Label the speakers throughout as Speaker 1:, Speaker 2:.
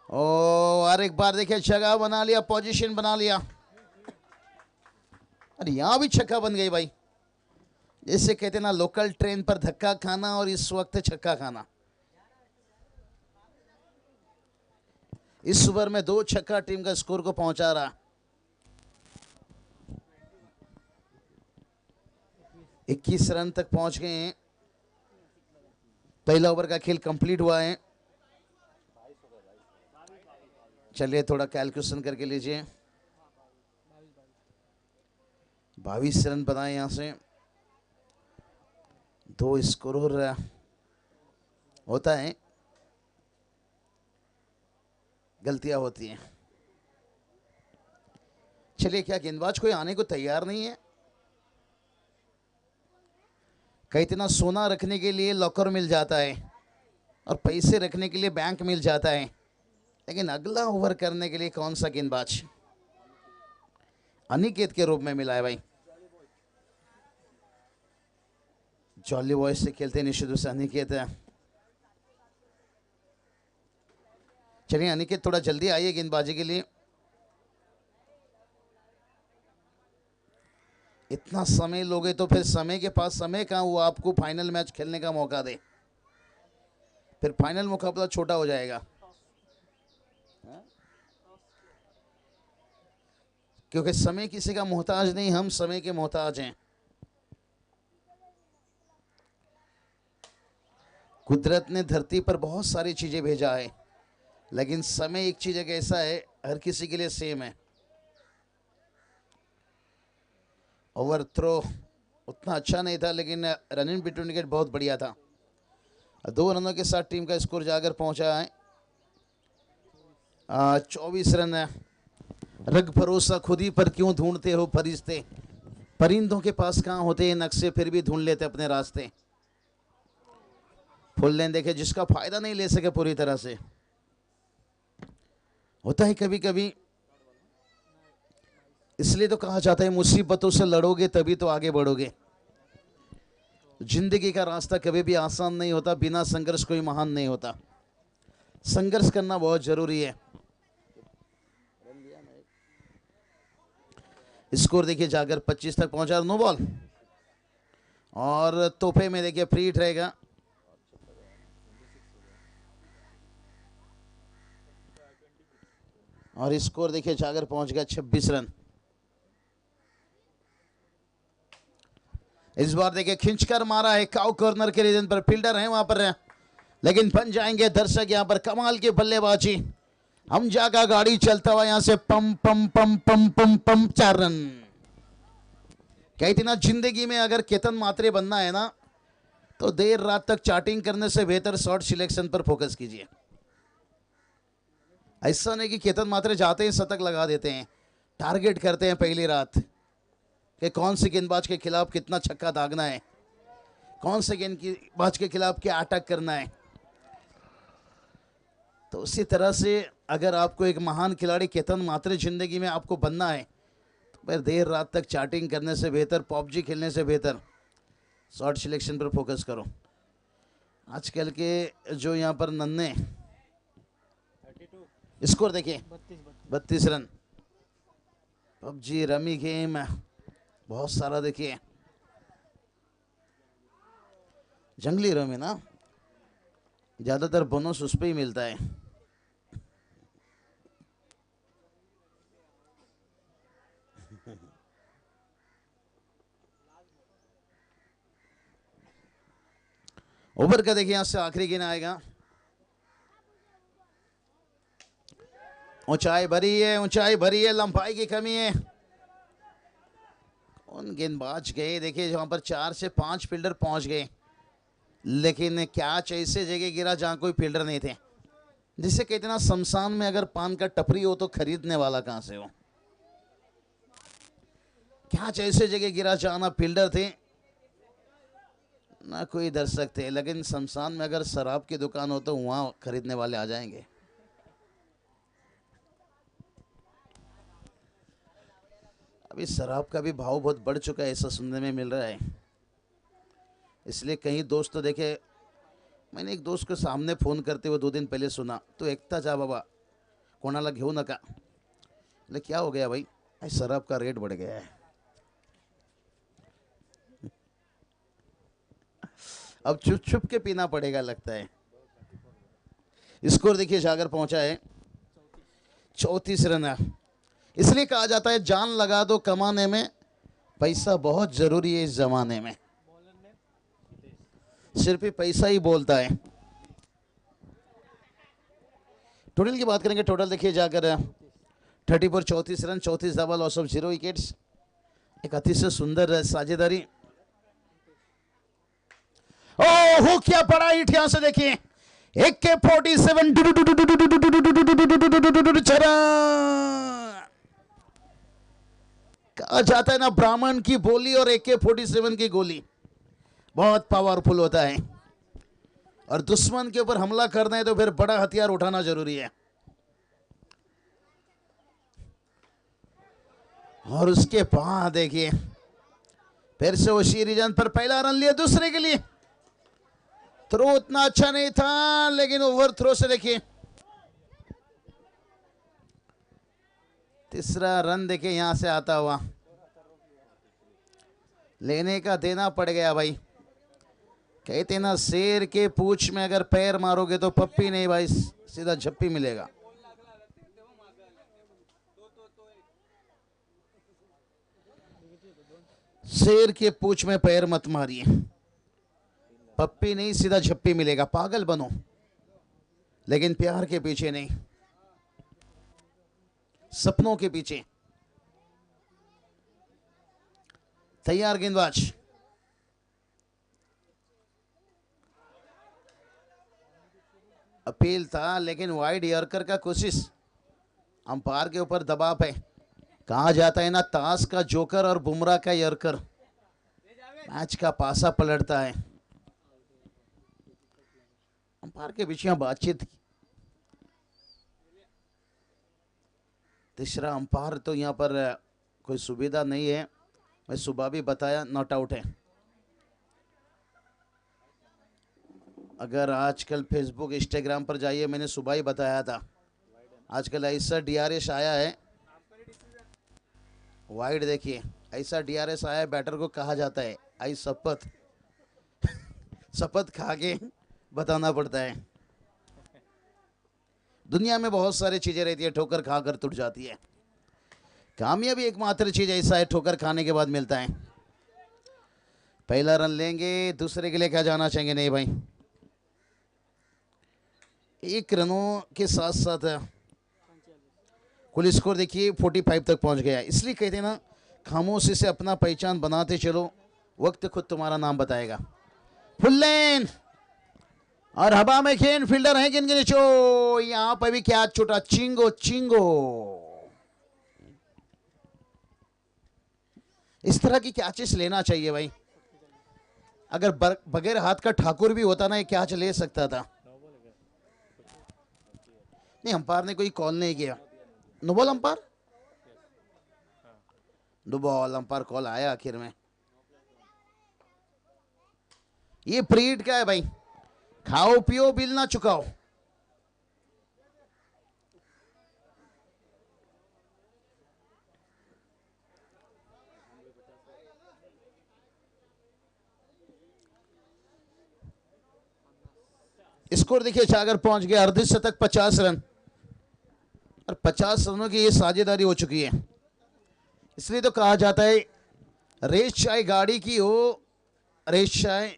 Speaker 1: और एक बार देखिए जगह बना लिया, पोजीशन बना लिया। अरे यहां भी छक्का बन गई भाई। जैसे कहते ना लोकल ट्रेन पर धक्का खाना और इस वक्त छक्का खाना। इस ओवर में 2 छक्का टीम का स्कोर को पहुंचा रहा। 21 रन तक पहुंच गए हैं। पहला ओवर का खेल कंप्लीट हुआ है। चलिए थोड़ा कैलकुलेशन करके लीजिए। 22 रन बनाए यहां से। 2 स्कोर होता है, गलतियां होती हैं। चलिए, क्या गेंदबाज कोई आने को तैयार नहीं है? कहीं इतना सोना रखने के लिए लॉकर मिल जाता है और पैसे रखने के लिए बैंक मिल जाता है, लेकिन अगला ओवर करने के लिए कौन सा गेंदबाज? अनिकेत के रूप में मिला है भाई। जॉली बॉयज से खेलते निश्चित रूप से अनिकेत है। चलिए अनिकेत, थोड़ा जल्दी आइए गेंदबाजी के लिए। इतना समय लोगे तो फिर समय के पास समय कहाँ, वो आपको फाइनल मैच खेलने का मौका दे, फिर फाइनल मुकाबला छोटा हो जाएगा। क्योंकि समय किसी का मोहताज नहीं, हम समय के मोहताज हैं। कुदरत ने धरती पर बहुत सारी चीजें भेजा है, लेकिन समय एक चीज एक ऐसा है, हर किसी के लिए सेम है। ओवर थ्रो उतना अच्छा नहीं था, लेकिन रन इन बिटवीन विकेट बहुत बढ़िया था। 2 रनों के साथ टीम का स्कोर जाकर पहुंचा है 24 रन है। रग भरोसा खुद ही पर क्यों ढूंढते हो फरिश्ते, परिंदों के पास कहाँ होते हैं नक्शे, फिर भी ढूंढ लेते अपने रास्ते। फुल लेन देखे, जिसका फायदा नहीं ले सके पूरी तरह से। होता है कभी कभी, इसलिए तो कहा जाता है मुसीबतों से लड़ोगे तभी तो आगे बढ़ोगे। जिंदगी का रास्ता कभी भी आसान नहीं होता, बिना संघर्ष कोई महान नहीं होता। संघर्ष करना बहुत जरूरी है। स्कोर देखिए जाकर 25 तक पहुंचा, नो बॉल। और तोहफे में देखिए फ्री हिट रहेगा। और स्कोर देखिए जाकर पहुंच गया 26 रन। इस बार देखिए खिंचकर मारा है काउ कॉर्नर के रीजन पर, फील्डर है वहां पर, लेकिन बन जाएंगे दर्शक यहां पर। कमाल की बल्लेबाजी, हम जागा गाड़ी चलता हुआ यहां से पम पम पम पम पम पम 4 रन। कहती ना जिंदगी में अगर केतन मात्रे बनना है ना, तो देर रात तक चाटिंग करने से बेहतर शॉट सिलेक्शन पर फोकस कीजिए। ऐसा नहीं कि केतन मात्रे जाते ही शतक लगा देते हैं, टारगेट करते हैं पहली रात कि कौन से गेंदबाज के खिलाफ कितना छक्का दागना है, कौन से गेंदबाज के खिलाफ क्या अटैक करना है। तो उसी तरह से अगर आपको एक महान खिलाड़ी केतन मात्रे जिंदगी में आपको बनना है, तो फिर देर रात तक चैटिंग करने से बेहतर, पबजी खेलने से बेहतर शॉट सिलेक्शन पर फोकस करो। आजकल के जो यहाँ पर नन्हे, स्कोर देखिए 32 रन। पबजी रमी गेम बहुत सारा देखिए, जंगली रमी ना, ज्यादातर बोनस उस पर ही मिलता है। ओवर का देखिए यहां से आखिरी गेंद आएगा। ऊंचाई भरी है, ऊंचाई भरी है, लंबाई की कमी है। उन गेंदबाज गए देखिए जहां पर 4 से 5 फील्डर पहुंच गए, लेकिन कैच ऐसे जगह गिरा जहां कोई फील्डर नहीं थे। जिसे कहते ना शमशान में अगर पान का टपरी हो तो खरीदने वाला कहां से हो। कैच ऐसे जगह गिरा जहां ना फील्डर थे ना कोई दर्शक थे, लेकिन शमशान में अगर शराब की दुकान हो तो वहां खरीदने वाले आ जाएंगे। अभी शराब का भी भाव बहुत बढ़ चुका है, ऐसा सुनने में मिल रहा है। इसलिए कई दोस्त तो देखे, मैंने एक दोस्त के सामने फ़ोन करते हुए 2 दिन पहले सुना, तो एकता जा बाबा कोणाला घेऊ नका. ले क्या हो गया भाई, शराब का रेट बढ़ गया है. अब छुप छुप के पीना पड़ेगा लगता है. स्कोर देखिए जागर पहुंचा है 34 रन. इसलिए कहा जाता है जान लगा दो कमाने में, पैसा बहुत जरूरी है इस जमाने में. सिर्फ ही पैसा ही बोलता है. टोटल की बात करेंगे. टोटल देखिए जाकर 34 34 run, 34 double, loss of 0 wickets. एक अतिशय सुंदर साझेदारी. ओह क्या पड़ा हिट यहां से देखिए. AK-47 कहा जाता है ना ब्राह्मण की बोली और AK-47 की गोली बहुत पावरफुल होता है. और दुश्मन के ऊपर हमला करना है तो फिर बड़ा हथियार उठाना जरूरी है. और उसके बाद देखिए फिर से वो शीरीजन पर पहला रन लिया दूसरे के लिए. थ्रो उतना अच्छा नहीं था लेकिन ओवर थ्रो से देखिए तीसरा रन देखिए यहां से आता हुआ. लेने का देना पड़ गया भाई. कहते ना शेर के पूंछ में अगर पैर मारोगे तो पप्पी नहीं भाई, सीधा झप्पी मिलेगा. शेर के पूंछ में पैर मत मारिए, पप्पी नहीं सीधा झप्पी मिलेगा. पागल बनो लेकिन प्यार के पीछे नहीं, सपनों के पीछे. तैयार गेंदबाज. अपील था लेकिन वाइड यॉर्कर का कोशिश. अंपायर के ऊपर दबाव है. कहा जाता है ना ताश का जोकर और बुमराह का यॉर्कर मैच का पासा पलटता है. अंपायर के बीच में बातचीत. तीसरा अंपायर तो यहाँ पर कोई सुविधा नहीं है. मैं सुबह भी बताया नॉट आउट है. अगर आजकल फेसबुक इंस्टाग्राम पर जाइए, मैंने सुबह ही बताया था आजकल ऐसा DRS आया है. वाइड देखिए ऐसा DRS आया है, बैटर को कहा जाता है आई शपथ. शपथ खा के बताना पड़ता है. दुनिया में बहुत सारी चीजें रहती है ठोकर खाकर टूट जाती है. कामयाबी एकमात्र चीज ऐसा है ठोकर खाने के बाद मिलता है. पहला रन लेंगे दूसरे के लिए क्या जाना चाहेंगे. नहीं भाई, एक रनों के साथ साथ कुल स्कोर देखिए 45 तक पहुंच गया. इसलिए कहते हैं ना खामोशी से अपना पहचान बनाते चलो, वक्त खुद तुम्हारा नाम बताएगा. फुल लेन और हवा में खेन फील्डर है किन गिनचो. यहां पर भी क्या छोटा चिंगो चिंगो. इस तरह की कैचेस लेना चाहिए भाई. अगर बगैर हाथ का ठाकुर भी होता ना ये कैच ले सकता था. नहीं अंपायर ने कोई कॉल नहीं किया. No ball umpire, no ball umpire call आया आखिर में. ये प्रीड का है भाई. खाओ पियो बिल ना चुकाओ. स्कोर देखिए सागर पहुंच गया अर्धशतक 50 रन और 50 रनों की ये साझेदारी हो चुकी है. इसलिए तो कहा जाता है रेस चाहे गाड़ी की हो, रेस चाहे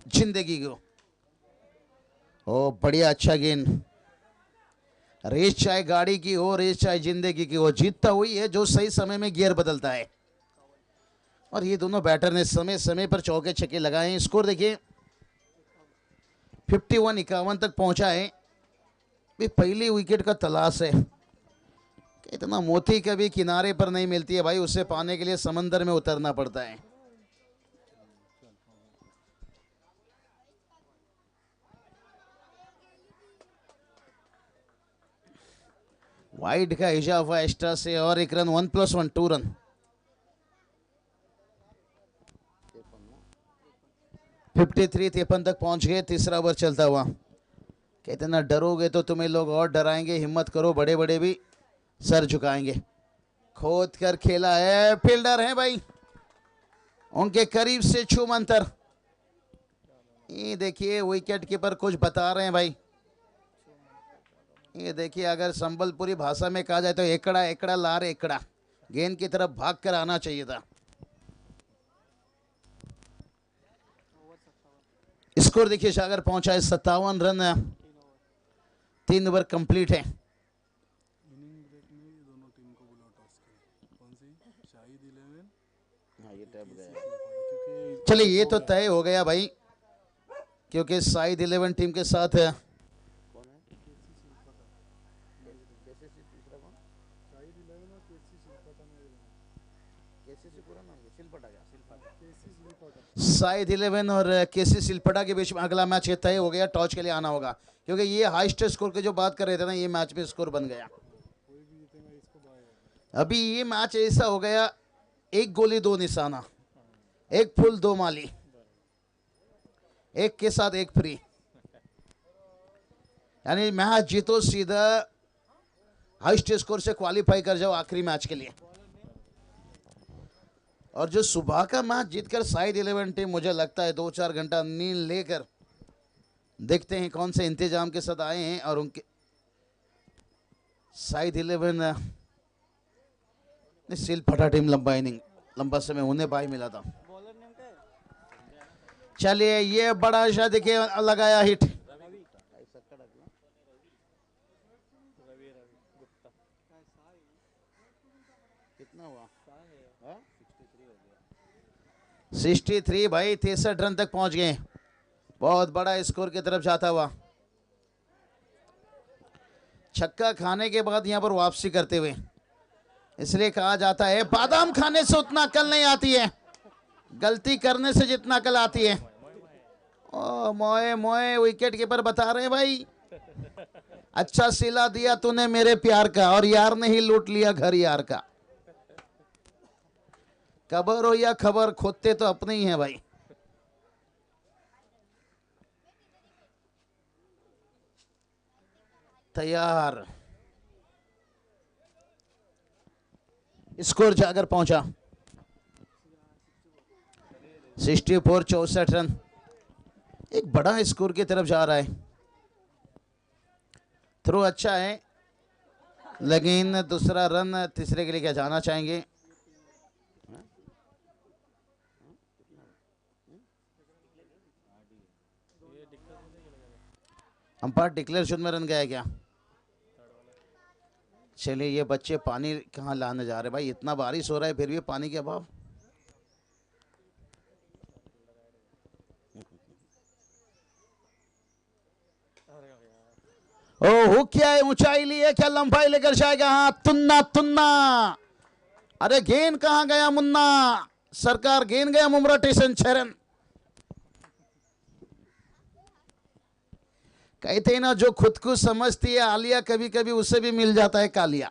Speaker 1: जिंदगी की हो. ओ बढ़िया अच्छा गेंद. रेस चाहे गाड़ी की हो, रेस चाहे जिंदगी की हो, जीतता हुई है जो सही समय में गियर बदलता है. और ये दोनों बैटर ने समय समय पर चौके छक्के लगाए हैं. स्कोर देखिए 51-51 तक पहुंचा है. भी पहली विकेट का तलाश है. इतना मोती कभी किनारे पर नहीं मिलती है भाई, उसे पाने के लिए समंदर में उतरना पड़ता है. वाइड का इजाफा एक्स्ट्रा से और एक रन. 1+1 2 रन. 53-53 तक पहुंच गए. तीसरा ओवर चलता हुआ कहते ना डरोगे तो तुम्हें लोग और डराएंगे, हिम्मत करो, बड़े बड़े भी सर झुकाएंगे। खोद कर खेला है, फील्डर है भाई, उनके करीब से छू मंतर। ये देखिए विकेट कीपर कुछ बता रहे हैं भाई। ये देखिए अगर संबलपुरी भाषा में कहा जाए तो एकड़ा एकड़ा लार एकड़ा, गेंद की तरफ भाग कर आना चाहिए था। स्कोर देखिए सागर पहुंचा है 57 रन, 3 ओवर कंप्लीट है। चलिए ये तो तय हो गया भाई, क्योंकि शाहिद 11 टीम के साथ है। शाहिद 11 और केसी सिलपटा के बीच में अगला मैच ये तय हो गया, टॉस के लिए आना होगा, क्योंकि ये हाईएस्ट स्कोर के जो बात कर रहे थे ना, ये मैच में स्कोर बन गया। अभी ये मैच ऐसा हो गया, एक गोली दो निशाना, एक फुल दो माली, एक के साथ एक फ्री, यानी मैच जीतो सीधा हाईएस्ट स्कोर से क्वालिफाई कर जाओ आखिरी मैच के लिए। और जो सुबह का मैच जीतकर शाहिद 11 टीम, मुझे लगता है 2-4 घंटा नींद लेकर देखते हैं कौन से इंतजाम के साथ आए हैं। और उनके शाहिद 11 सिल फटा टीम लंबा इनिंग, लंबा समय उन्हें बाई मिला था। चलिए ये बड़ा शाह देखिए लगाया हिट, कितना हुआ 63 भाई, 63 रन तक पहुंच गए, बहुत बड़ा स्कोर की तरफ जाता हुआ। छक्का खाने के बाद यहां पर वापसी करते हुए, इसलिए कहा जाता है बादाम खाने से उतना अकल नहीं आती है, गलती करने से जितना अकल आती है। ओ मोए मोए विकेट कीपर बता रहे हैं भाई, अच्छा सिला दिया तूने मेरे प्यार का, और यार ने ही लूट लिया घर यार का। खबर हो या खबर, खोदते तो अपने ही हैं भाई। तैयार, स्कोर जाकर पहुंचा 64, 64 रन, एक बड़ा स्कोर की तरफ जा रहा है। थ्रो अच्छा है, लेकिन दूसरा रन तीसरे के लिए क्या जाना चाहेंगे। अंपायर डिक्लेयर शुद्ध में रन गया क्या। चलिए ये बच्चे पानी कहाँ लाने जा रहे भाई, इतना बारिश हो रहा है फिर भी पानी के अभाव। ओह क्या है, ऊंचाई ली है क्या, लंबाई लेकर जाएगा, हाँ तुन्ना तुन्ना, अरे गेंद कहाँ गया मुन्ना सरकार, गेंद गया मुमरा स्टेशन 6 रन। कहते हैं ना जो खुद को समझती है आलिया, कभी कभी उसे भी मिल जाता है कालिया।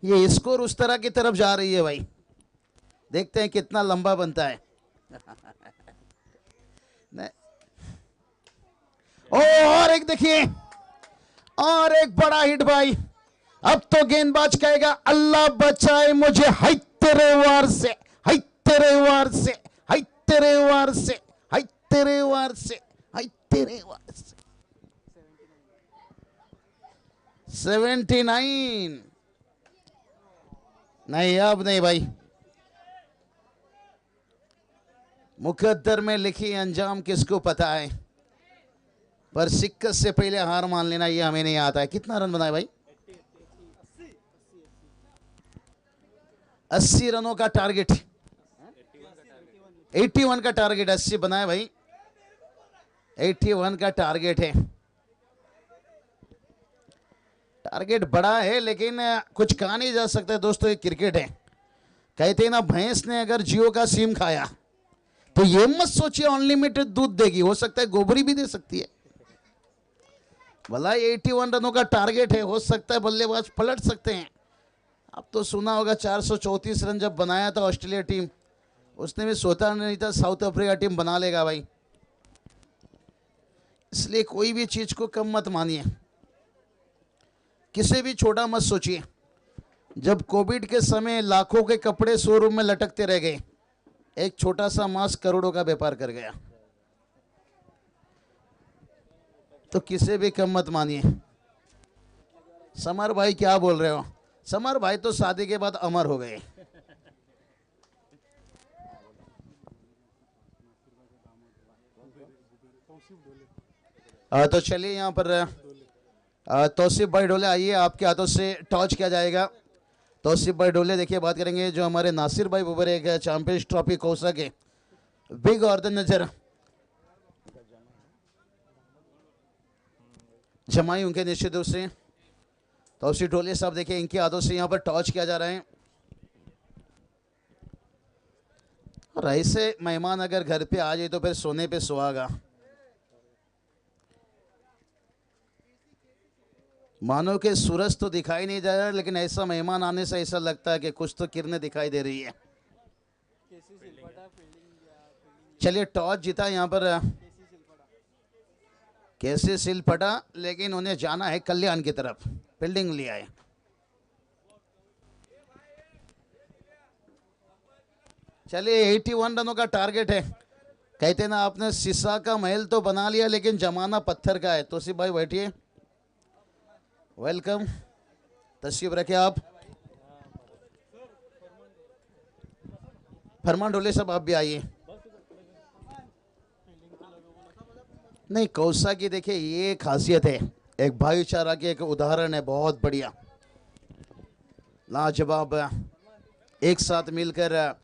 Speaker 1: ये स्कोर उस तरह की तरफ जा रही है भाई, देखते हैं कितना लंबा बनता है। और एक देखिए, और एक बड़ा हिट भाई, अब तो गेंदबाज कहेगा अल्लाह बचाए मुझे, हाय तेरे वार से, हाय तेरे वार से, हाय तेरे वार से, हाय तेरे वार से, हाय तेरे वार से। 79 नहीं, अब नहीं भाई, मुकद्दर में लिखी अंजाम किसको पता है, पर शिक्कत से पहले हार मान लेना ये हमें नहीं आता है। कितना रन बनाए भाई, 80 रनों का टारगेट, 81 का टारगेट, 80 बनाए भाई, 81 का टारगेट है। टारगेट बड़ा है लेकिन कुछ कहा नहीं जा सकता दोस्तों, ये क्रिकेट है। कहते हैं ना भैंस ने अगर जियो का सिम खाया तो ये मत सोचिए अनलिमिटेड दूध देगी, हो सकता है गोबरी भी दे सकती है। भला 81 रनों का टारगेट है, हो सकता है बल्लेबाज पलट सकते हैं। अब तो सुना होगा 434 रन जब बनाया था ऑस्ट्रेलिया टीम, उसने भी सोचा नहीं था साउथ अफ्रीका टीम बना लेगा भाई। इसलिए कोई भी चीज को कम मत मानिए, किसे भी छोटा मत सोचिए। जब कोविड के समय लाखों के कपड़े शोरूम में लटकते रह गए, एक छोटा सा मास्क करोड़ों का व्यापार कर गया। तो किसे भी कम मत मानिए। समर भाई क्या बोल रहे हो? समर भाई तो शादी के बाद अमर हो गए। तो चलिए यहाँ पर तौसीफ भाई ढोले आइए, आपके हाथों से टॉर्च किया जाएगा। तौसीफ भाई ढोले देखिए बात करेंगे जो हमारे नासिर भाई ऊपर एक चैंपियंस ट्रॉफी कोसा के बिग और द नजर जमाई उनके निश्चित रूप से। तौसीफ ढोले साहब देखिए इनके हाथों से यहाँ पर टॉर्च किया जा रहा है। और ऐसे मेहमान अगर घर पे आ जाए तो फिर सोने पे सुहागा। मानो कि सूरज तो दिखाई नहीं दे रहा, लेकिन ऐसा मेहमान आने से ऐसा लगता है कि कुछ तो किरणें दिखाई दे रही है। चलिए टॉस जीता यहाँ पर कैसे सिल फटा, लेकिन उन्हें जाना है कल्याण की तरफ, फील्डिंग लिया है। चलिए 81 रनों का टारगेट है। कहते ना आपने शीशा का महल तो बना लिया लेकिन जमाना पत्थर का है। तौसीफ भाई बैठिए, वेलकम, तशरीफ रखे आप। फरमान ढोले साहब आप भी आइए। नहीं कौसा की देखिए ये खासियत है, एक भाईचारा की एक उदाहरण है, बहुत बढ़िया लाजवाब। एक साथ मिलकर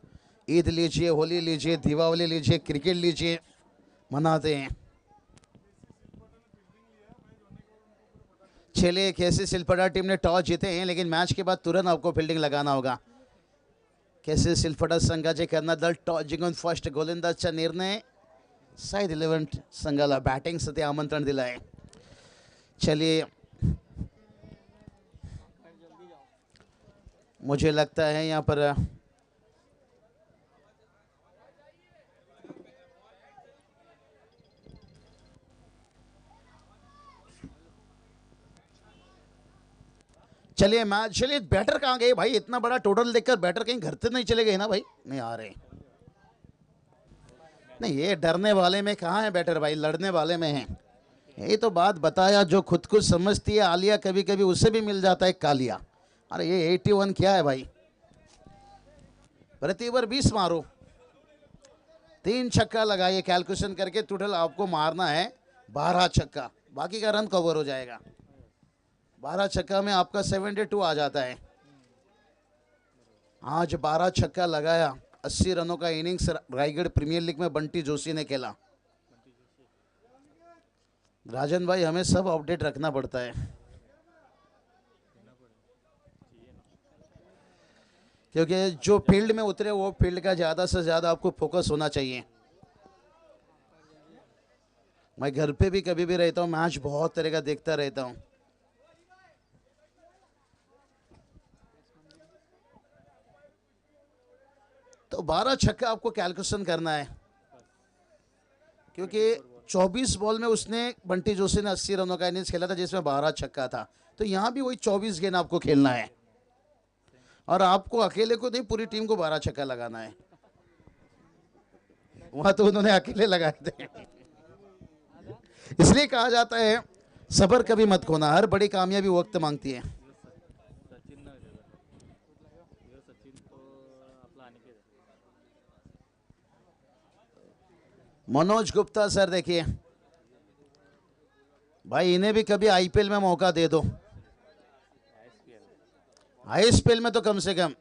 Speaker 1: ईद लीजिए, होली लीजिए, दीपावली लीजिए, क्रिकेट लीजिए, मनाते हैं। चलिए कैसे सिलफटा टीम ने टॉस जीते हैं, लेकिन मैच के बाद तुरंत आपको फील्डिंग लगाना होगा। कैसे सिलफटा संघाचे कर्णधार दल टॉस जिंकून फर्स्ट गोलंदाजचा निर्णय, साइड 11 संघाला बॅटिंगसाठी आमंत्रण दिलं आहे। चलिए मुझे लगता है यहाँ पर चलिए मैच, चलिए बैटर कहाँ गए भाई? इतना बड़ा टोटल देखकर बैटर कहीं घर से नहीं चले गए ना भाई? नहीं आ रहे। नहीं ये डरने वाले में कहाँ है बैटर भाई, लड़ने वाले में है। यही तो बात बताया, जो खुद को समझती है आलिया कभी कभी उसे भी मिल जाता है कालिया। अरे ये 81 क्या है भाई? प्रति ओवर 20 मारो, 3 छक्का लगाइए, कैलकुलेशन करके टोटल आपको मारना है 12 छक्का, बाकी का रन कवर हो जाएगा। 12 छक्का में आपका 72 आ जाता है। आज 12 छक्का लगाया, 80 रनों का इनिंग्स रायगढ़ प्रीमियर लीग में बंटी जोशी ने खेला। राजन भाई हमें सब अपडेट रखना पड़ता है, क्योंकि जो फील्ड में उतरे वो फील्ड का ज़्यादा से ज़्यादा आपको फोकस होना चाहिए। मैं घर पे भी कभी भी रहता हूँ, मैच बहुत तरह का देखता रहता हूँ। तो 12 छक्का आपको कैलकुलेशन करना है, क्योंकि 24 बॉल में उसने बंटी जोशी ने 80 रनों का इनिंग्स खेला था जिसमें 12 छक्का था। तो यहाँ भी वही 24 गेंद आपको खेलना है, और आपको अकेले को नहीं पूरी टीम को 12 छक्का लगाना है। वहां तो उन्होंने अकेले लगाए थे। इसलिए कहा जाता है सबर कभी मत खोना, हर बड़ी कामयाबी वक्त मांगती है। मनोज गुप्ता सर देखिए भाई, इन्हें भी कभी आईपीएल में मौका दे दो। आईएसपीएल में तो कम से कम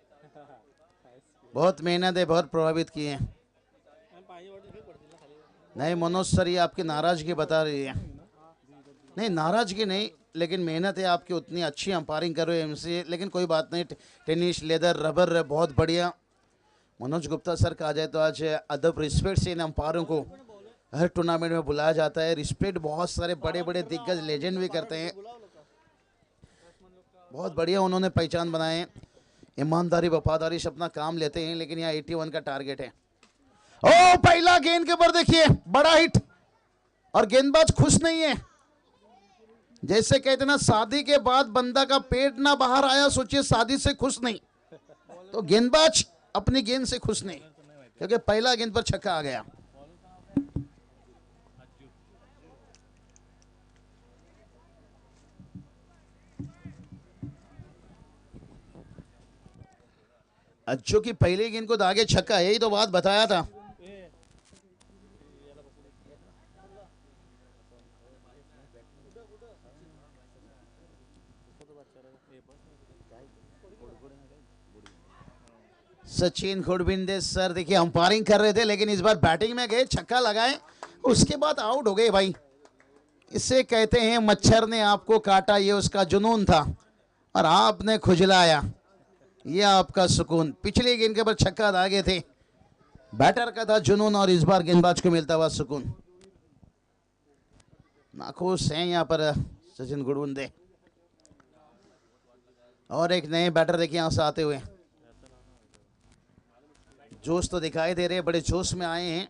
Speaker 1: बहुत मेहनत है, बहुत प्रभावित किए हैं। नहीं मनोज सर ये आपकी नाराजगी बता रही है। नहीं नाराजगी नहीं, लेकिन मेहनत है आपकी, उतनी अच्छी अंपायरिंग कर रहे हो एमसी, लेकिन कोई बात नहीं। टेनिस लेदर रबर बहुत बढ़िया। मनोज गुप्ता सर कहा जाए तो आज अदब रिस्पेक्ट से इन अंपायरों को हर टूर्नामेंट में बुलाया जाता है। रिस्पेक्ट बहुत सारे बड़े बड़े दिग्गज लेजेंड भी करते हैं, बहुत बढ़िया उन्होंने पहचान बनाए। ईमानदारी वफादारी से अपना काम लेते हैं, लेकिन यहाँ 81 का टारगेट है। ओ पहला गेंद के ऊपर देखिए बड़ा हिट, और गेंदबाज खुश नहीं है। जैसे कहते ना शादी के बाद बंदा का पेट ना बाहर आया, सोचिए शादी से खुश नहीं। तो गेंदबाज अपनी गेंद से खुश नहीं, क्योंकि पहला गेंद पर छक्का आ गया। अच्छो की पहली गेंद को दागे छक्का, यही तो बात बताया था। सचिन खुड़बिंदे सर देखिए अंपायरिंग कर रहे थे, लेकिन इस बार बैटिंग में गए, छक्का लगाए, उसके बाद आउट हो गए भाई। इसे कहते हैं मच्छर ने आपको काटा, ये उसका जुनून था और आपने खुजलाया, ये आपका सुकून। पिछली गेंद के पर छक्का दागे थे, बैटर का था जुनून और इस बार गेंदबाज को मिलता हुआ सुकून। नाखुश हैं यहाँ पर सचिन खुड़बिंदे। और एक नए बैटर देखिए यहां से आते हुए, जोश तो दिखाई दे रहे, बड़े जोश में आए हैं,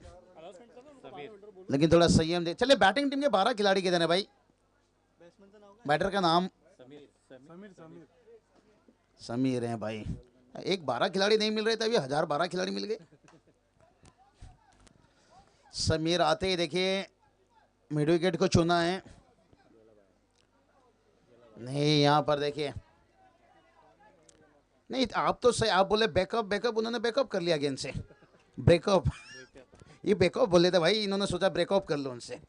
Speaker 1: लेकिन थोड़ा संयम दे। चले बैटिंग टीम के 12 खिलाड़ी कितने हैं भाई? बैटर का नाम समीर है भाई। एक 12 खिलाड़ी नहीं मिल रहे थे, अभी 1012 खिलाड़ी मिल गए। समीर आते ही देखिए मिड विकेट को चुना है। नहीं यहाँ पर देखिए, नहीं आप तो सही, आप बोले बैकअप बैकअप, उन्होंने बैकअप कर लिया गेंद से। ब्रेकअप, ये बैकअप बोले थे भाई, इन्होंने सोचा ब्रेकअप कर लो उनसे।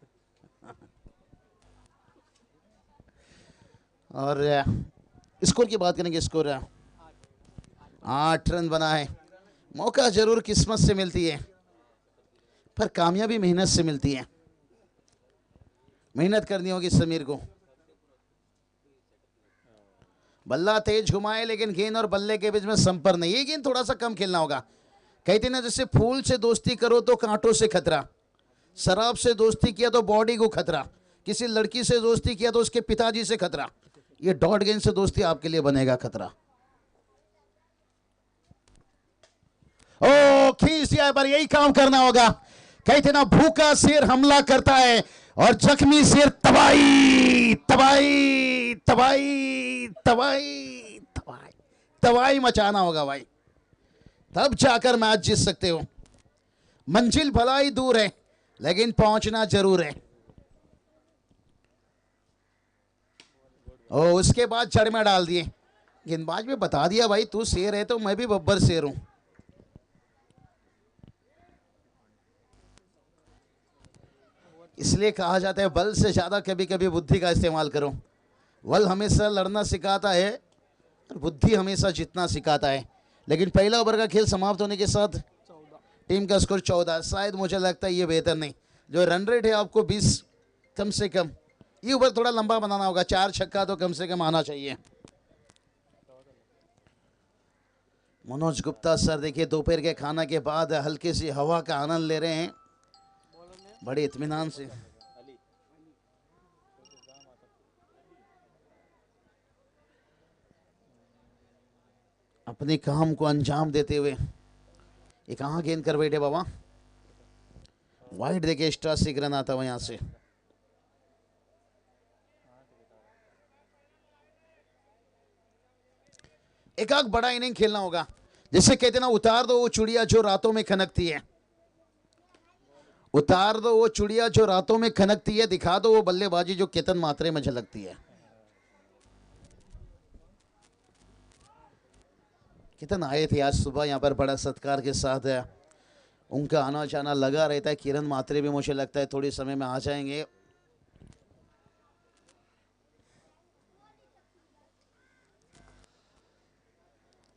Speaker 1: और स्कोर की बात करेंगे, स्कोर 8 रन बना है। मौका जरूर किस्मत से मिलती है, पर कामयाबी मेहनत से मिलती है। मेहनत करनी होगी समीर को। बल्ला तेज घुमाए, लेकिन गेंद और बल्ले के बीच में संपर्क नहीं। ये गेंद थोड़ा सा कम खेलना होगा। कहते ना जैसे फूल से दोस्ती करो तो कांटों से खतरा, शराब से दोस्ती किया तो बॉडी को खतरा, किसी लड़की से दोस्ती किया तो उसके पिताजी से खतरा, ये डॉट गेंद से दोस्ती आपके लिए बनेगा खतरा। ओ खींच दिया, पर यही काम करना होगा। कहते ना भूखा शेर हमला करता है और जख्मी शेर तबाही तबाही तबाही तबाही तबाही तबाही मचाना होगा भाई, तब जाकर मैच जीत सकते हो। मंजिल भला ही दूर है, लेकिन पहुंचना जरूर है। ओ उसके बाद जड़ में डाल दिए। गेंदबाज भी बता दिया भाई, तू शेर है तो मैं भी बब्बर शेर हूं। इसलिए कहा जाता है बल से ज्यादा कभी कभी बुद्धि का इस्तेमाल करो। बल हमेशा लड़ना सिखाता है, बुद्धि हमेशा जीतना सिखाता है। लेकिन पहला ओवर का खेल समाप्त होने के साथ टीम का स्कोर 14। शायद मुझे लगता है ये बेहतर नहीं, जो रन रेट है आपको 20 कम से कम, ये ओवर थोड़ा लंबा बनाना होगा। 4 छक्का तो कम से कम आना चाहिए। मनोज गुप्ता सर देखिए दोपहर के खाना के बाद हल्की सी हवा का आनंद ले रहे हैं बड़े इत्मीनान से। अपने काम को अंजाम देते हुए ये कहाँ गेंद कर बैठे बाबा, वाइड देखे एक्स्ट्रा सिक रन आता हुआ यहां से। एक आग बड़ा इनिंग खेलना होगा। जैसे कहते ना उतार दो वो चुड़िया जो रातों में खनकती है, उतार दो वो चुड़िया जो रातों में खनकती है, दिखा दो वो बल्लेबाजी जो केतन मात्रे में झलकती है। केतन आए थे आज सुबह यहाँ पर बड़ा सत्कार के साथ है, उनका आना जाना लगा रहता है। किरण मात्रे भी मुझे लगता है थोड़ी समय में आ जाएंगे।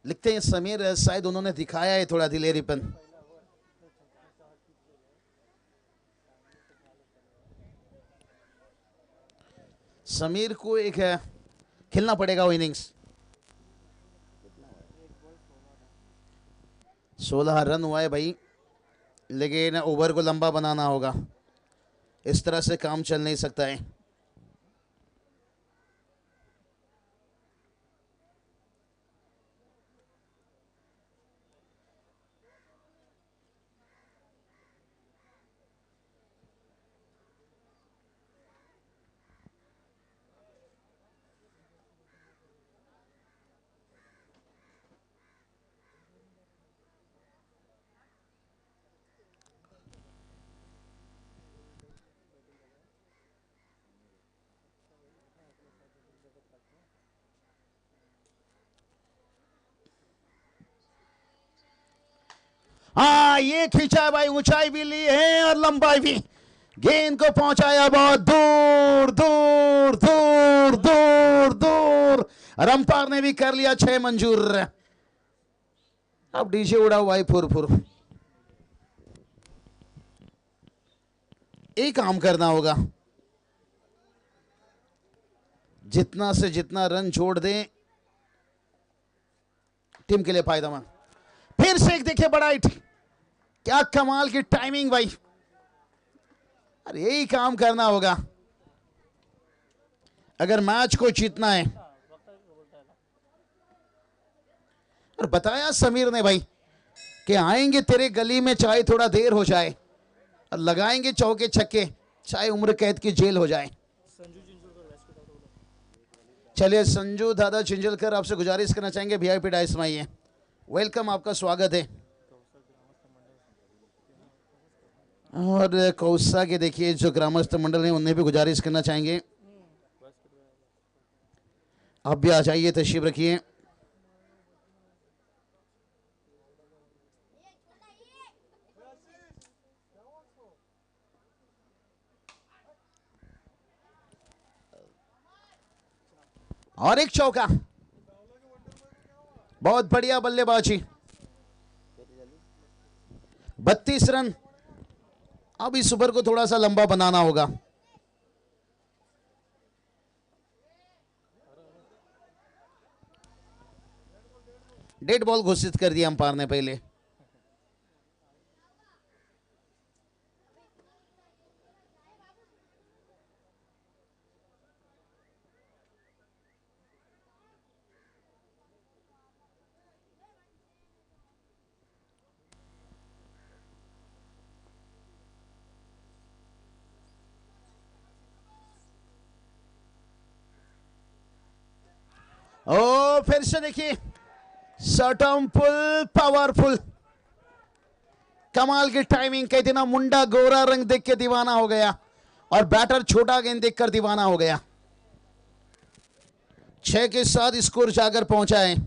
Speaker 1: लिखते हैं समीर, शायद उन्होंने दिखाया है थोड़ा दिलेरीपन। समीर को एक खेलना पड़ेगा वो इनिंग्स। 16 रन हुआ है भाई, लेकिन ओवर को लंबा बनाना होगा। इस तरह से काम चल नहीं सकता है। हाँ ये खींचा है भाई, ऊंचाई भी ली है और लंबाई भी, गेंद को पहुंचाया बहुत दूर दूर दूर दूर दूर, अंपायर ने भी कर लिया 6 मंजूर। अब डीजे उड़ा हुआ है फुर फुर। एक काम करना होगा, जितना से जितना रन छोड़ दें टीम के लिए फायदेमंद। फिर से एक देखिए बड़ा हिट, क्या कमाल की टाइमिंग भाई। अरे यही काम करना होगा अगर मैच को जीतना है। और बताया समीर ने भाई कि आएंगे तेरे गली में चाहे थोड़ा देर हो जाए, और लगाएंगे चौके छक्के चाहे उम्र कैद की जेल हो जाए। चलिए संजू दादा चिंजलकर, आपसे गुजारिश करना चाहेंगे वीआईपी डाइस में आइए। वेलकम, आपका स्वागत है। और कौसा के देखिए जो ग्रामस्थ मंडल है उन्हें भी गुजारिश करना चाहेंगे आप भी आ जाइए, तशरीफ रखिए। और एक चौका, बहुत बढ़िया बल्लेबाजी, 32 रन। अब इस ओवर को थोड़ा सा लंबा बनाना होगा। डेड बॉल घोषित कर दिया अंपायर ने पहले। ओ फिर से देखिए शॉर्टम पुल, पावरफुल, कमाल की टाइमिंग। कहते ना मुंडा गोरा रंग देख के दीवाना हो गया और बैटर छोटा गेंद देखकर दीवाना हो गया। 6 के साथ स्कोर जाकर पहुंचा है।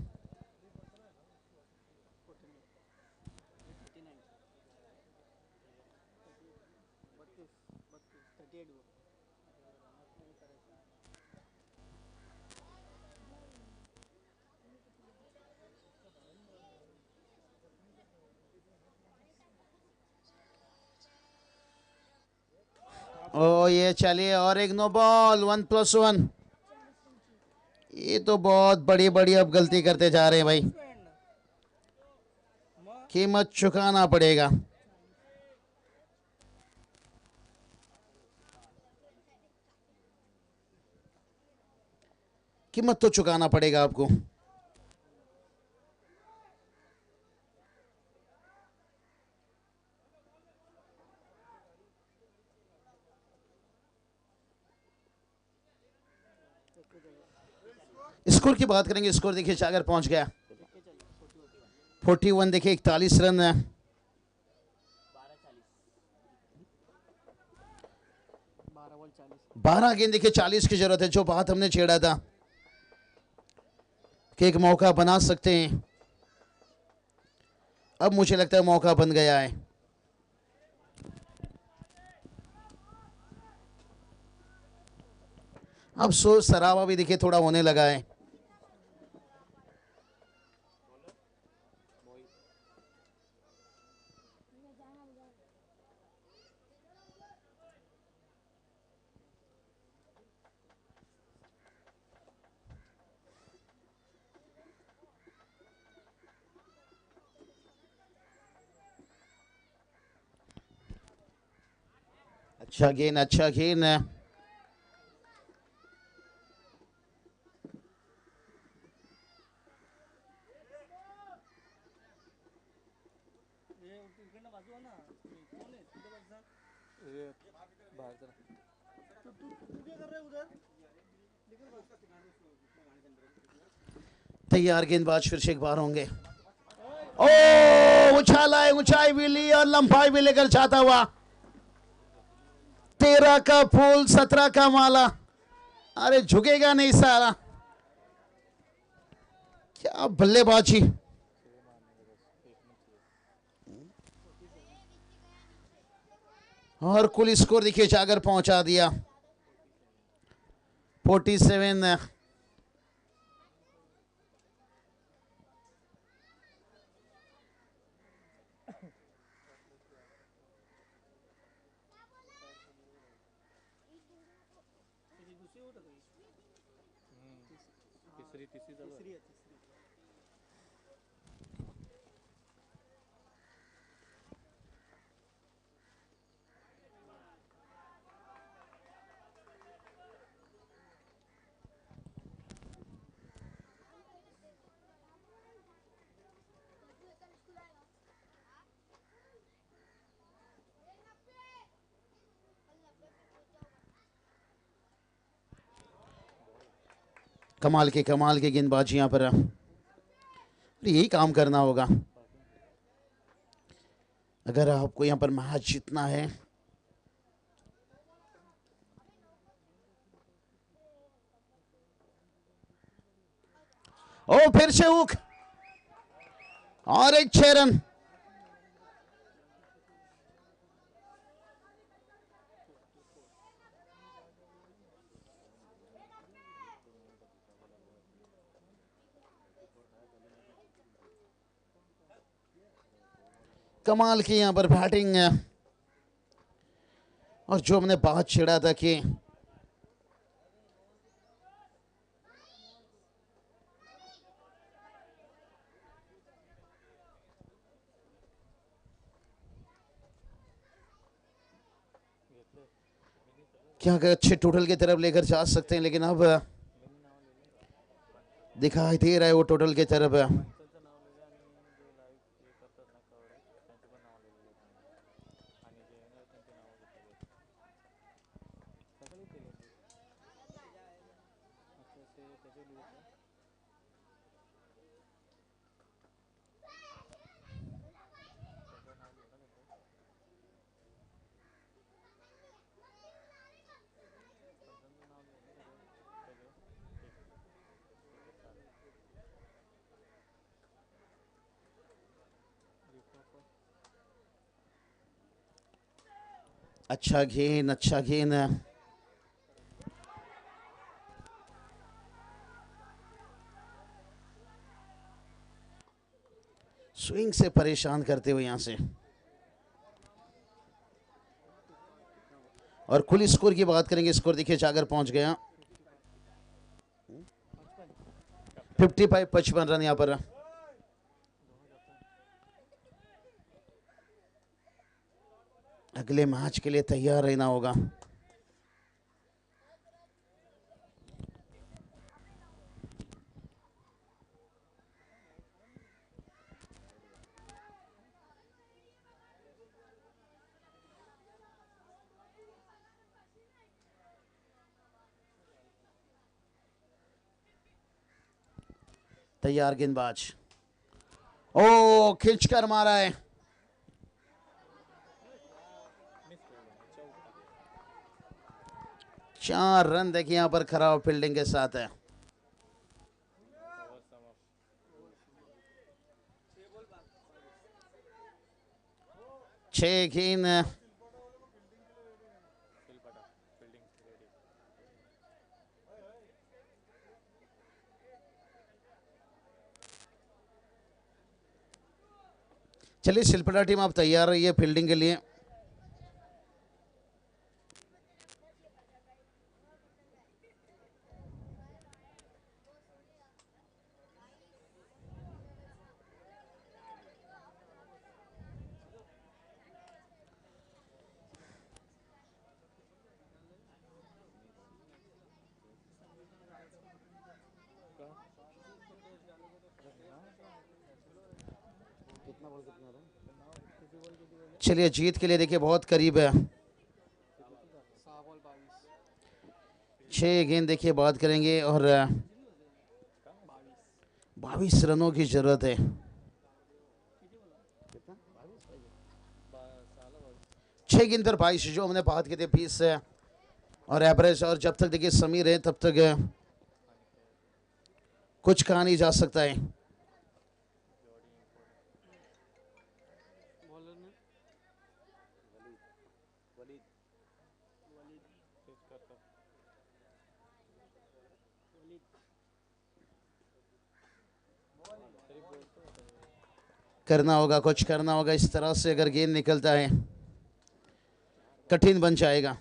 Speaker 1: ओ ये चलिए और एक नो बॉल, 1+1। ये तो बहुत बड़ी बड़ी अब गलती करते जा रहे हैं भाई, कीमत चुकाना पड़ेगा। कीमत तो चुकाना पड़ेगा आपको। स्कोर की बात करेंगे, स्कोर देखिए जाकर पहुंच गया 41। देखिए 41 रन है। 12 गेंद देखिए 40 की जरूरत है। जो बात हमने छेड़ा था कि एक मौका बना सकते हैं, अब मुझे लगता है मौका बन गया है। अब सोच सराबा भी देखिए थोड़ा होने लगा है। अच्छा गेंद, अच्छा गेंद। तैयार गेंदबाज फिर से एक बार होंगे। ओ उछाला है, ऊंचाई भी ली और लंबाई भी लेकर जाता हुआ। 13 का फूल 17 का माला, अरे झुकेगा नहीं सारा। क्या बल्लेबाजी। और कुल स्कोर देखिए जाकर पहुंचा दिया 47। कमाल के गेंदबाजी यहाँ पर यही काम करना होगा अगर आपको यहाँ पर मैच जीतना है। ओ फिर से हुक और एक 6 रन। कमाल की यहां पर बैटिंग और जो हमने बात छेड़ा था कि क्या अच्छे टोटल की तरफ लेकर जा सकते हैं, लेकिन अब दिखाई दे रहा है वो टोटल की तरफ अच्छा गेंद स्विंग से परेशान करते हुए यहां से। और कुल स्कोर की बात करेंगे, स्कोर देखिए जाकर पहुंच गया 55 रन यहां पर। अगले मैच के लिए तैयार रहना होगा। तैयार गेंदबाज, ओ खींचकर मारा है। चार रन देखिए यहां पर खराब फील्डिंग के साथ है। छह गेंद चलिए शिल्पा टीम आप तैयार रहिए फील्डिंग के लिए। चलिए जीत के लिए देखिए बहुत करीब है। 6 गेंद देखिए बात करेंगे और 22 रनों की जरूरत है। 6 गेंद पर 22 जो हमने बात की थी 20 से और एवरेज, और जब तक देखिए समीर है तब तक कुछ कहा नहीं जा सकता है। करना होगा, कुछ करना होगा। इस तरह से अगर गेंद निकलता है कठिन बन जाएगा।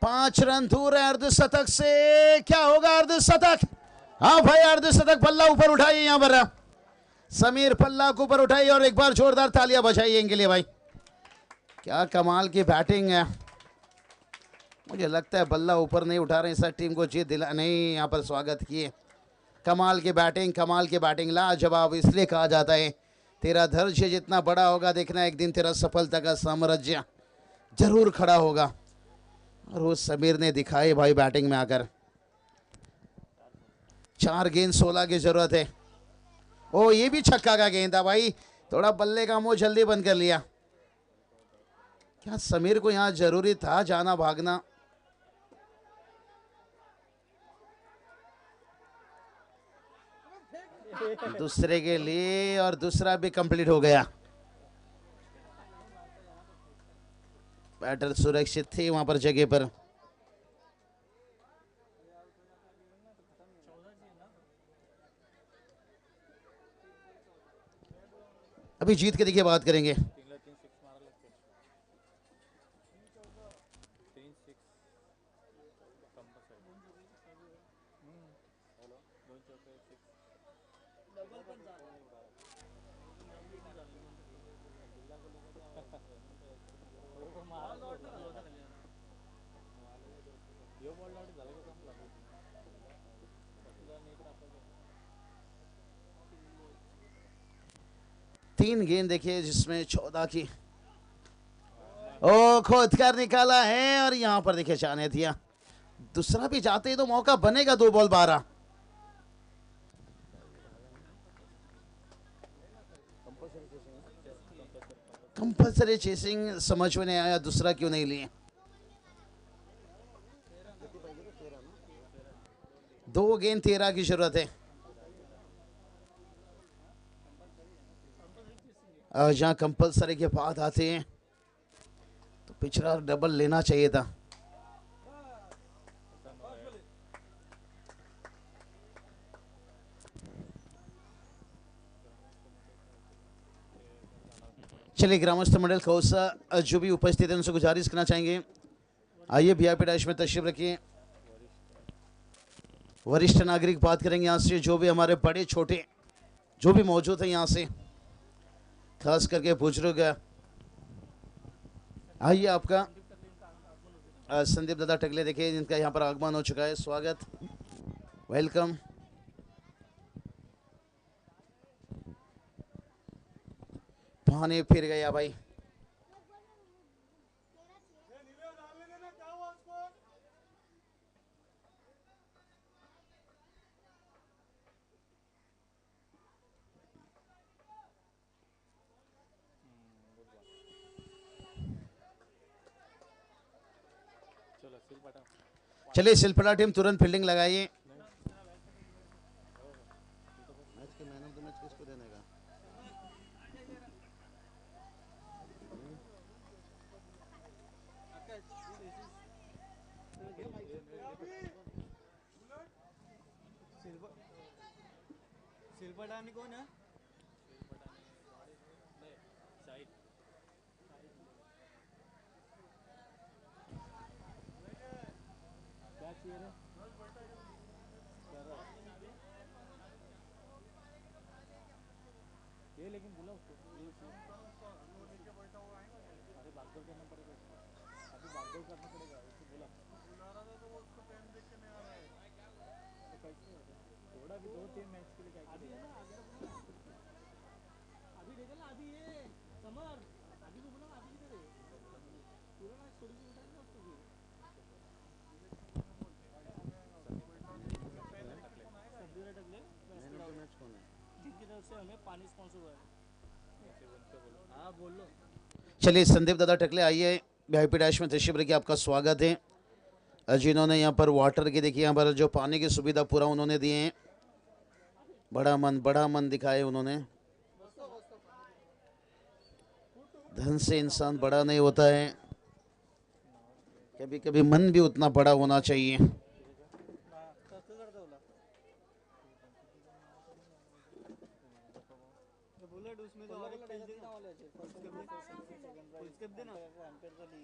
Speaker 1: पांच रन दूर है अर्धशतक से। क्या होगा अर्धशतक? हाँ भाई अर्धशतक। पल्ला ऊपर उठाइए यहां पर समीर, पल्ला को ऊपर उठाइए और एक बार जोरदार तालियां बजाइए इनके लिए। भाई क्या कमाल की बैटिंग है। मुझे लगता है बल्ला ऊपर नहीं उठा रहे हैं, सर टीम को जीत दिला नहीं। यहाँ पर स्वागत किए। कमाल की बैटिंग, कमाल की बैटिंग, लाजवाब। इसलिए कहा जाता है तेरा धैर्य जितना बड़ा होगा, देखना एक दिन तेरा सफलता का साम्राज्य जरूर खड़ा होगा। और वो समीर ने दिखाई भाई बैटिंग में आकर। 4 गेंद 16 की जरूरत है। ओ ये भी छक्का का गेंद था भाई, थोड़ा बल्ले का मुंह जल्दी बंद कर लिया। क्या समीर को यहां जरूरी था जाना भागना? दूसरे के लिए, और दूसरा भी कंप्लीट हो गया। बैटर सुरक्षित थे वहां पर जगह पर। अभी जीत के देखिए बात करेंगे। तीन गेंद देखिए जिसमें 14 की ओ खोद कर निकाला है। और यहां पर देखिए जाने दिया। दूसरा भी जाते ही तो मौका बनेगा। 2 बॉल 12। कंपल्सरी चेसिंग समझ में नहीं आया, दूसरा क्यों नहीं लिए? 2 गेंद 13 की जरूरत है। जहां कंपल्सरी के बाद आते हैं तो पिछड़ा डबल लेना चाहिए था। चलिए ग्रामस्थ मंडल खौसा जो भी उपस्थित है उनसे गुजारिश करना चाहेंगे, आइए वीआईपी डैश में तशरीफ रखिए। वरिष्ठ नागरिक बात करेंगे यहाँ से, जो भी हमारे बड़े छोटे जो भी मौजूद है यहाँ से, खास करके बुजुर्ग। आइए आपका संदीप दादा टकले देखिए जिनका यहाँ पर आगमन हो चुका है। स्वागत, वेलकम। पानी फिर गया भाई। चलिए सिलपटा टीम तुरंत फील्डिंग लगाइए। मैच के मैन ऑफ द मैच किसको देने का?
Speaker 2: सिलपटानी कौन है? ये लेकिन बोला उसको अरे भागदौड़ करना पड़ेगा, अभी भागदौड़ करना पड़ेगा उसको बोला। बुला रहा था तो वो उसको टाइम देख के नहीं आ रहा है तो कैसे थोड़ा भी 2-3 मैच के लिए क्या करेगा? अभी देखा ना, अभी ये समर अभी को बोला अभी किधर है पूरा ना थोड़ी सी उठाएंगे उसको भी मैच कौन है जिनकी तरफ से हमें पानी स्पॉन्सर हुआ है। हाँ बोल लो।
Speaker 1: चलिए संदीप दादा टकले आइए वीआईपी डैश में तशरीफ रखिए, आपका स्वागत है। जिन्होंने यहाँ पर वाटर की देखिए, यहाँ पर जो पानी की सुविधा पूरा उन्होंने दिए हैं। बड़ा मन दिखाए उन्होंने। धन से इंसान बड़ा नहीं होता है, कभी कभी मन भी उतना बड़ा होना चाहिए।
Speaker 2: बुलेट उसमें तो और एक पेज देना वाले थे फुल स्टेप देना एम्पेयर झाली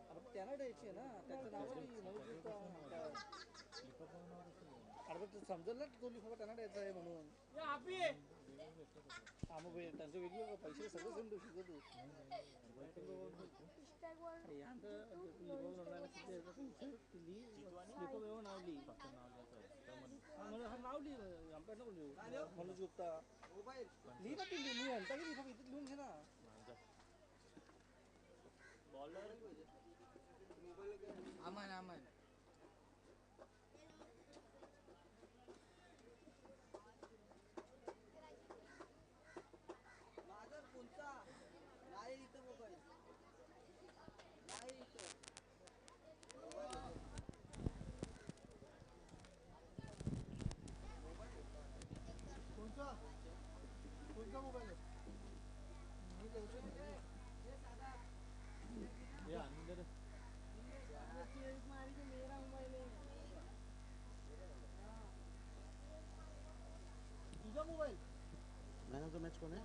Speaker 2: अब त्यांना द्यायची आहे ना, त्याचं नाव म्हणून अरे तू समजेल ना, तो लिफाफा त्यांना द्यायचा आहे म्हणून. हा मग त्यांचे वेगवेगळे पैसे सगळं सेम देऊ शकतो तू. नावली आमच्या नको लिहू मनोज गुप्ता लिही ना, ती लिहून म्हणता की लिफाफा इथे लिहून घे ना. अमन अमन कोणता मोबाईल आहे? तुझा मोबाईल
Speaker 1: मैंने तो मैच को नहीं